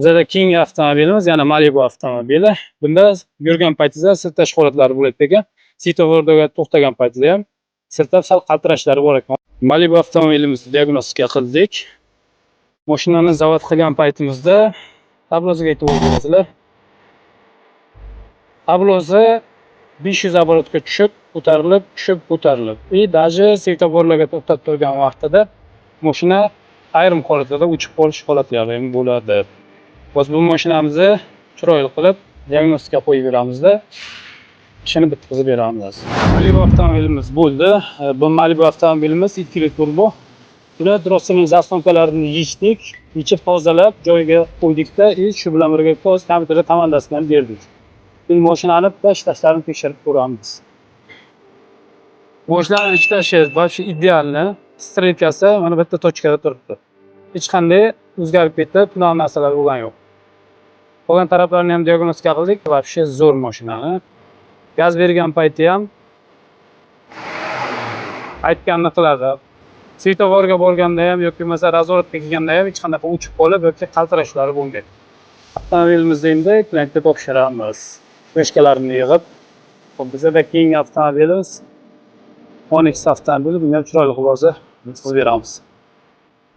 Bizda keyingi avtomobilimiz yana Malibu avtomobili. Bunda yurgan paytingizda siltash holatlari bo'ladi ekan. Svetoforga to'xtagan paytida ham siltab sal qaltirashlari bor ekan. Malibu avtomobilimizni diagnostika qildik. Mashinani zavod qilgan paytimizda tablosiga aytib o'tdingizlar. Tablosi 500 оборотga tushib, ko'tarilib, tushib, ko'tarilib. Даже svetoforlarga to'xtab turgan vaqtida mashina ayrim holatlarda uchib qolish holatlari ham bo'ladi. Biz bu mashinamizni chiroyli qilib diagnostika qo'yib beramizda, ishini bitkazib beramiz. Malibu avtomobilimiz bo'ldi. Bu Malibu avtomobilimiz 2 litr turbo. Buni drossaning zaslonkalarni yechdik, yechib tozalab joyiga qo'ydikda, shu bilan birga kompyuterga komandasini berdik. Bu mashinani tashlarini tekshirib ko'ramiz. Boshlarni ichida boshi idealni, strelkasi mana bitta tochkada turibdi. Hech qanday o'zgarib ketdi, bunaqa narsalar bo'lgan yo'q. Qolgan taraflarni ham diagnostika qildik. Вообще zo'r mashinani. Gaz bergan payti ham aytganini qiladi. Svetoforga borganda ham yoki bo'lmasa razvoratga kelganda ham hech qanday uchib qolib yoki qaltirashlari bo'lmaydi. Avtomobilimizda endi klientga topshiramiz. Meshkalarini yig'ib, bizda keyingi avtomobilimiz Onyx avtomobili, bunga chiroyli xulosa beramiz.